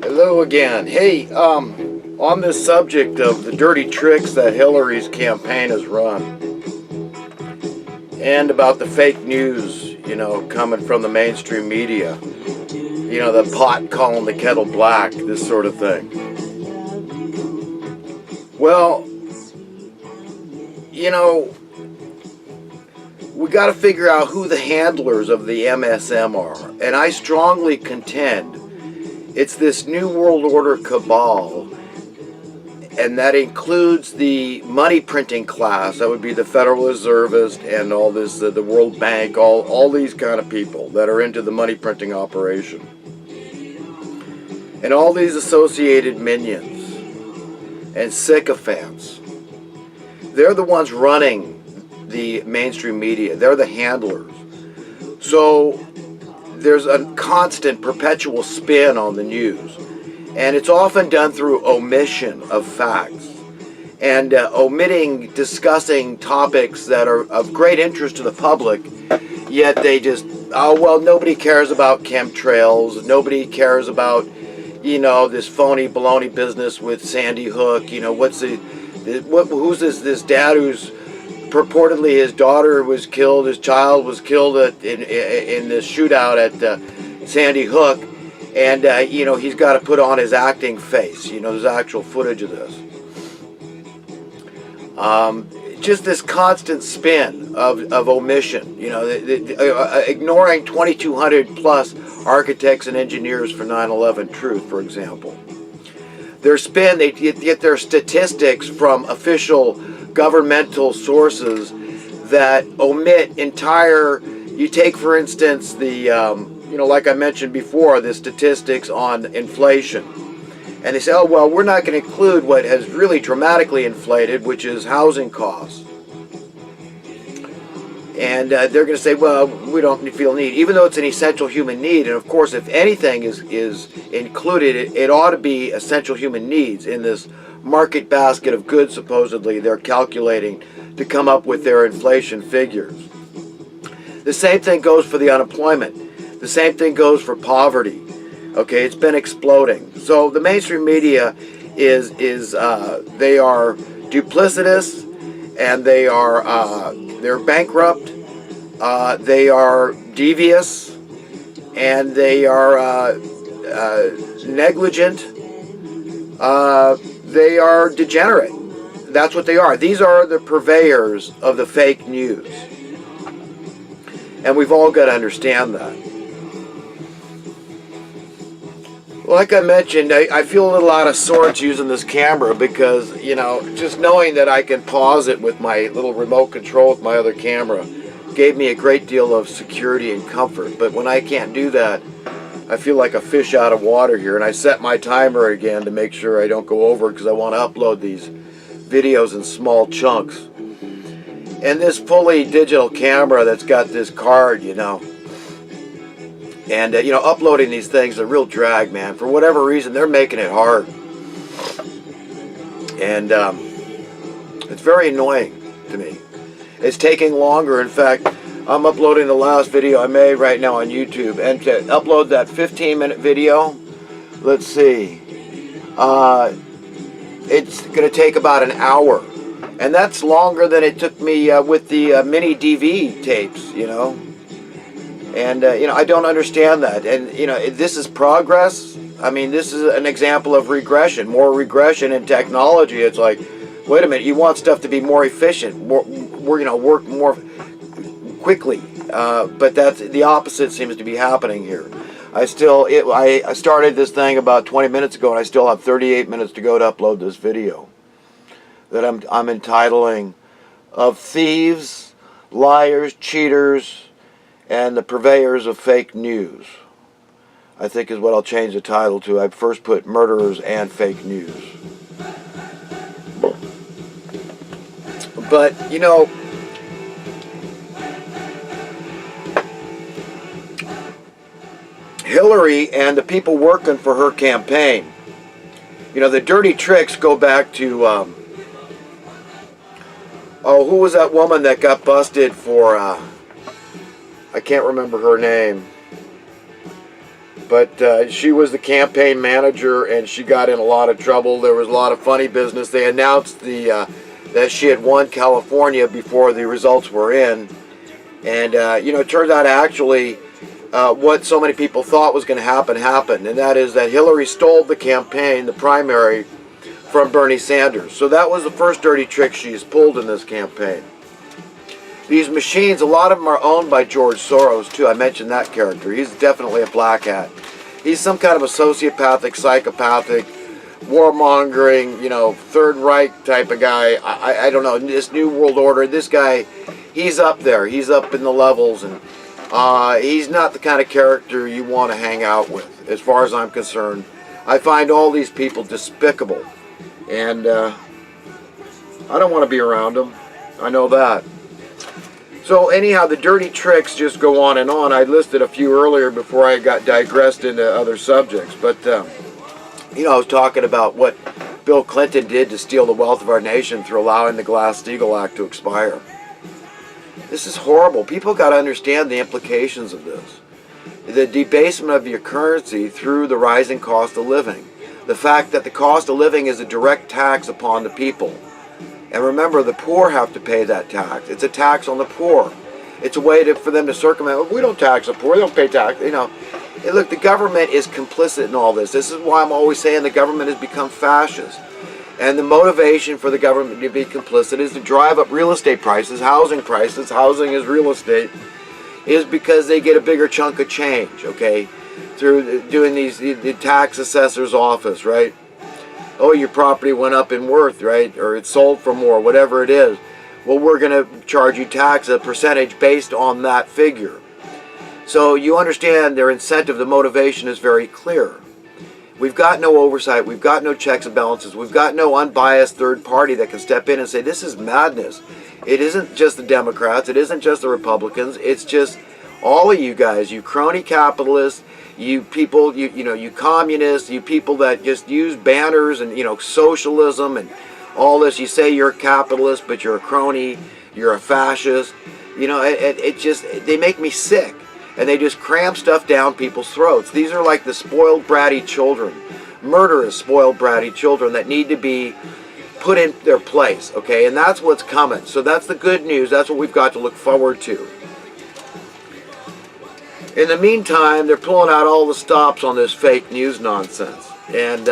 Hello again. Hey, on this subject of the dirty tricks that Hillary's campaign has run, and about the fake news, coming from the mainstream media, the pot calling the kettle black, this sort of thing. Well, we got to figure out who the handlers of the MSM are, and I strongly contend it's this New World Order cabal, and that includes the money printing class. That would be the Federal Reservist and all this, the World Bank, all these kind of people that are into the money printing operation. And all these associated minions and sycophants. They're the ones running the mainstream media. They're the handlers. So there's a constant, perpetual spin on the news. And it's often done through omission of facts. And omitting discussing topics that are of great interest to the public, yet they just, nobody cares about chemtrails. Nobody cares about, this phony baloney business with Sandy Hook. Who's this dad who's purportedly his daughter was killed, his child was killed in this shootout at Sandy Hook, and he's got to put on his acting face. There's actual footage of this. Just this constant spin of omission. Ignoring 2,200 plus architects and engineers for 9/11 truth, for example. Their spin, they get their statistics from official governmental sources that omit entire. You take, for instance, the like I mentioned before, the statistics on inflation, and they say, we're not going to include what has really dramatically inflated, which is housing costs. And they're going to say, we don't feel need, even though it's an essential human need. And of course, if anything is included, it ought to be essential human needs in this market basket of goods supposedly they're calculating to come up with their inflation figures. The same thing goes for the unemployment. The same thing goes for poverty. Okay, it's been exploding. So the mainstream media they are duplicitous, and they're bankrupt, they are devious, and they are negligent. They are degenerate. That's what they are. These are the purveyors of the fake news. And we've all got to understand that. Like I mentioned, I feel a little out of sorts using this camera because, just knowing that I can pause it with my little remote control with my other camera gave me a great deal of security and comfort. But when I can't do that, I feel like a fish out of water here, and I set my timer again to make sure I don't go over because I want to upload these videos in small chunks. And this fully digital camera that's got this card, and uploading these things is a real drag, man. For whatever reason, they're making it hard. And it's very annoying to me. It's taking longer. In fact, I'm uploading the last video I made right now on YouTube, and to upload that 15-minute video, let's see, it's going to take about an hour, and that's longer than it took me with the mini DV tapes, and I don't understand that. And this is progress. I mean, this is an example of regression, more regression in technology. It's like, wait a minute, you want stuff to be more efficient, work more quickly, but that's the opposite seems to be happening here. I started this thing about 20 minutes ago, and I still have 38 minutes to go to upload this video that I'm entitling "Of Thieves, Liars, Cheaters, and the Purveyors of Fake News." I think is what I'll change the title to. I first put "Murderers and Fake News." But Hillary and the people working for her campaign, the dirty tricks go back to, who was that woman that got busted for, I can't remember her name. But she was the campaign manager, and she got in a lot of trouble. There was a lot of funny business. They announced that she had won California before the results were in. And, it turns out actually what so many people thought was going to happen happened. And that is that Hillary stole the campaign, the primary, from Bernie Sanders. So that was the first dirty trick she's pulled in this campaign. These machines, a lot of them are owned by George Soros, too. I mentioned that character. He's definitely a black hat. He's some kind of a sociopathic, psychopathic, warmongering, Third Reich type of guy. I don't know, this New World Order, this guy, he's up there. He's up in the levels, and he's not the kind of character you want to hang out with, as far as I'm concerned. I find all these people despicable, and I don't want to be around them. I know that. So anyhow, the dirty tricks just go on and on. I listed a few earlier before I got digressed into other subjects. But, I was talking about what Bill Clinton did to steal the wealth of our nation through allowing the Glass-Steagall Act to expire. This is horrible. People got to understand the implications of this. The debasement of your currency through the rising cost of living. The fact that the cost of living is a direct tax upon the people. And remember, the poor have to pay that tax. It's a tax on the poor. It's a way for them to circumvent. Well, we don't tax the poor. They don't pay tax. Look, the government is complicit in all this. This is why I'm always saying the government has become fascist. And the motivation for the government to be complicit is to drive up real estate prices, housing prices. Housing is real estate. Is because they get a bigger chunk of change, okay, through doing the tax assessor's office, right? Oh, your property went up in worth, right? Or it sold for more, whatever it is. Well, we're going to charge you tax, a percentage based on that figure. So you understand their incentive, the motivation is very clear. We've got no oversight. We've got no checks and balances. We've got no unbiased third party that can step in and say, this is madness. It isn't just the Democrats. It isn't just the Republicans. It's just all of you guys, you crony capitalists, you people, you communists, you people that just use banners and, socialism and all this. You say you're a capitalist, but you're a crony, you're a fascist. They make me sick. And they just cram stuff down people's throats. These are like the spoiled, bratty children, murderous, spoiled, bratty children that need to be put in their place, okay? And that's what's coming. So that's the good news. That's what we've got to look forward to. In the meantime, they're pulling out all the stops on this fake news nonsense. And,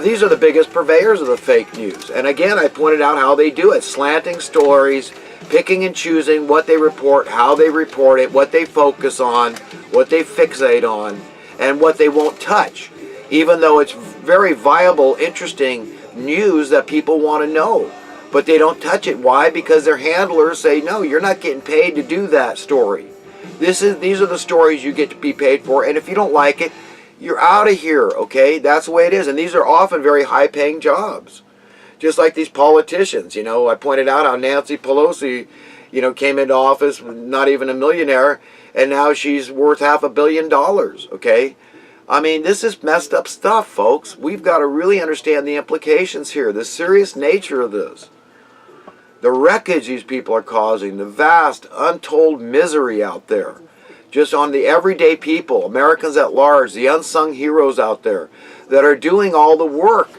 these are the biggest purveyors of the fake news. And again, I pointed out how they do it. Slanting stories, picking and choosing what they report, how they report it, what they focus on, what they fixate on, and what they won't touch. Even though it's very viable, interesting news that people want to know. But they don't touch it. Why? Because their handlers say, no, you're not getting paid to do that story. These are the stories you get to be paid for, and if you don't like it, you're out of here, okay? That's the way it is, and these are often very high-paying jobs. Just like these politicians, I pointed out how Nancy Pelosi, came into office, not even a millionaire, and now she's worth $500 million, okay? I mean, this is messed up stuff, folks. We've got to really understand the implications here, the serious nature of this. The wreckage these people are causing, the vast, untold misery out there. Just on the everyday people, Americans at large, the unsung heroes out there that are doing all the work.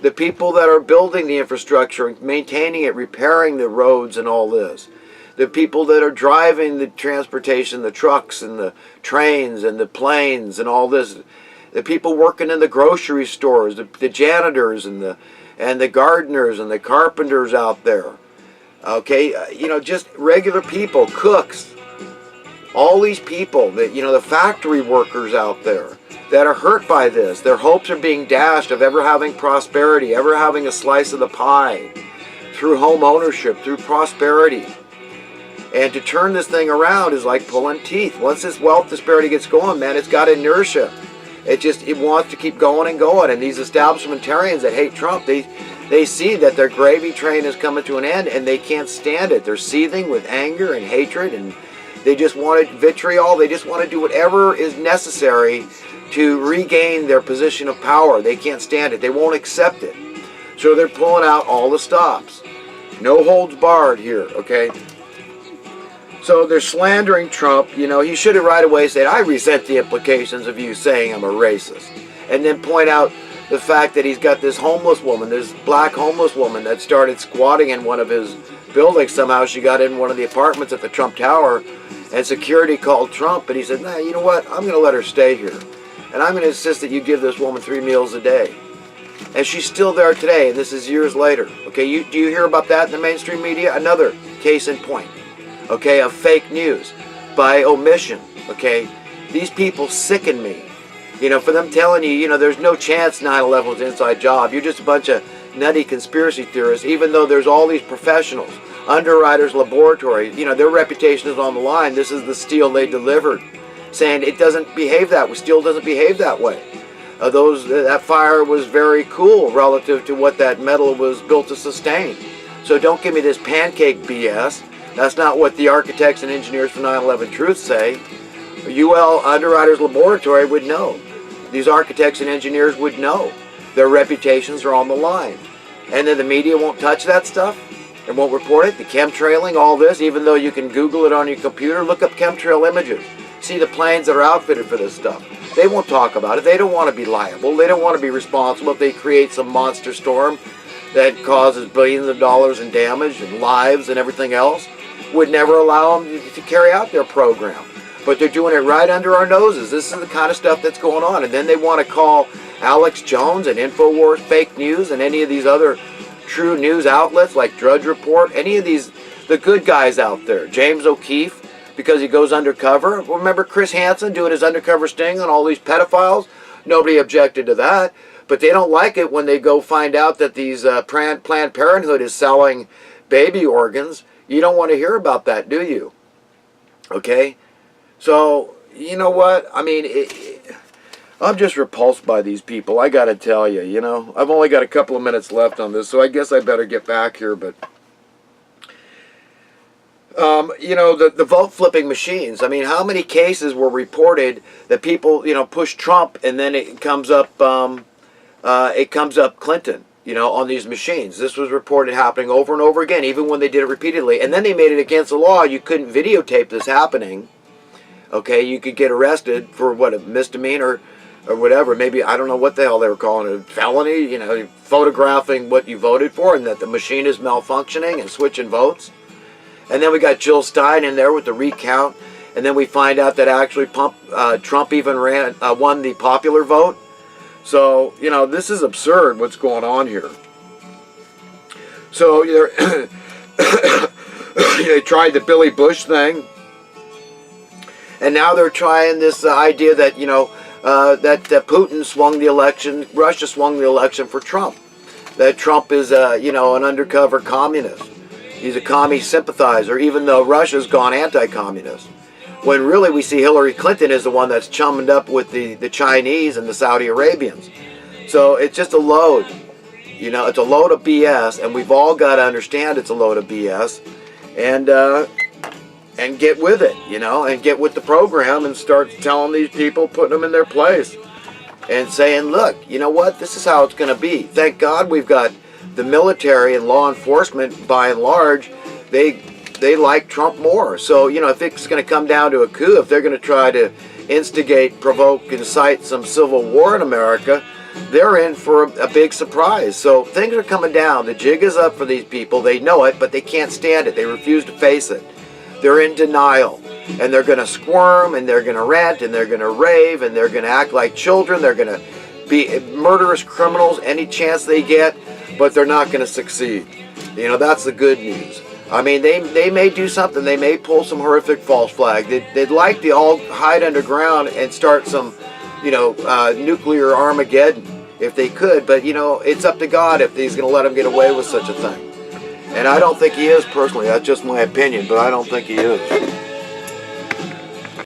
The people that are building the infrastructure and maintaining it, repairing the roads and all this. The people that are driving the transportation, the trucks and the trains and the planes and all this. The people working in the grocery stores, the janitors and the gardeners and the carpenters out there. Okay, just regular people, cooks. All these people, the factory workers out there that are hurt by this. Their hopes are being dashed of ever having prosperity, ever having a slice of the pie through home ownership, through prosperity. And to turn this thing around is like pulling teeth. Once this wealth disparity gets going, man, it's got inertia. It wants to keep going and going. And these establishmentarians that hate Trump, they see that their gravy train is coming to an end and they can't stand it. They're seething with anger and hatred, and they just want vitriol. They just want to do whatever is necessary to regain their position of power. They can't stand it. They won't accept it. So they're pulling out all the stops. No holds barred here, okay? So they're slandering Trump. You know, he should have right away said, I resent the implications of you saying I'm a racist. And then point out the fact that he's got this homeless woman, this black homeless woman that started squatting in one of his buildings. Somehow she got in one of the apartments at the Trump Tower, and security called Trump, and he said, nah, you know what, I'm going to let her stay here. And I'm going to insist that you give this woman 3 meals a day. And she's still there today, and this is years later. Okay, do you hear about that in the mainstream media? Another case in point, okay, of fake news by omission, okay? These people sicken me. You know, for them telling you, you know, there's no chance 9/11 was an inside job. You're just a bunch of nutty conspiracy theorists, even though there's all these professionals, underwriters, laboratories, you know, their reputation is on the line. This is the steel they delivered, saying it doesn't behave that way. Steel doesn't behave that way. That fire was very cool relative to what that metal was built to sustain. So don't give me this pancake BS. That's not what the architects and engineers for 9/11 Truth say. UL Underwriters Laboratory would know. These architects and engineers would know. Their reputations are on the line. And then the media won't touch that stuff and won't report it. The chemtrailing, all this, even though you can Google it on your computer, look up chemtrail images. See the planes that are outfitted for this stuff. They won't talk about it. They don't want to be liable. They don't want to be responsible if they create some monster storm that causes billions of dollars in damage and lives and everything else. Would never allow them to carry out their program. But they're doing it right under our noses. This is the kind of stuff that's going on. And then they want to call Alex Jones and InfoWars fake news and any of these other true news outlets like Drudge Report, any of these, the good guys out there. James O'Keefe, because he goes undercover. Remember Chris Hansen doing his undercover sting on all these pedophiles? Nobody objected to that. But they don't like it when they go find out that these Planned Parenthood is selling baby organs. You don't want to hear about that, do you? Okay? So, you know what? I mean, I'm just repulsed by these people. I got to tell you, you know. I've only got a couple of minutes left on this, so I guess I better get back here. But, you know, the vote flipping machines. I mean, how many cases were reported that people, you know, push Trump and then it comes up Clinton, you know, on these machines. This was reported happening over and over again, even when they did it repeatedly. And then they made it against the law. You couldn't videotape this happening. Okay, you could get arrested for what, a misdemeanor or whatever. Maybe, I don't know what the hell they were calling it, a felony, you know, photographing what you voted for and that the machine is malfunctioning and switching votes. And then we got Jill Stein in there with the recount. And then we find out that actually Trump even won the popular vote. So, you know, this is absurd what's going on here. So, they tried the Billy Bush thing. And now they're trying this idea that, you know, that Putin swung the election, Russia swung the election for Trump. That Trump is, you know, an undercover communist. He's a commie sympathizer, even though Russia's gone anti-communist. When really we see Hillary Clinton is the one that's chummed up with the Chinese and the Saudi Arabians. So it's just a load. You know, it's a load of BS, and we've all got to understand it's a load of BS. And get with it, you know, and get with the program and start telling these people, putting them in their place and saying, look, you know what, this is how it's going to be. Thank God we've got the military and law enforcement, by and large, they like Trump more. So, you know, if it's going to come down to a coup, if they're going to try to instigate, provoke, incite some civil war in America, they're in for a big surprise. So things are coming down. The jig is up for these people. They know it, but they can't stand it. They refuse to face it. They're in denial, and they're going to squirm, and they're going to rant, and they're going to rave, and they're going to act like children. They're going to be murderous criminals any chance they get, but they're not going to succeed. You know, that's the good news. I mean, they may do something. They may pull some horrific false flag. They'd like to all hide underground and start some, you know, nuclear Armageddon if they could. But, you know, it's up to God if he's going to let them get away with such a thing. And I don't think he is, personally. That's just my opinion, but I don't think he is.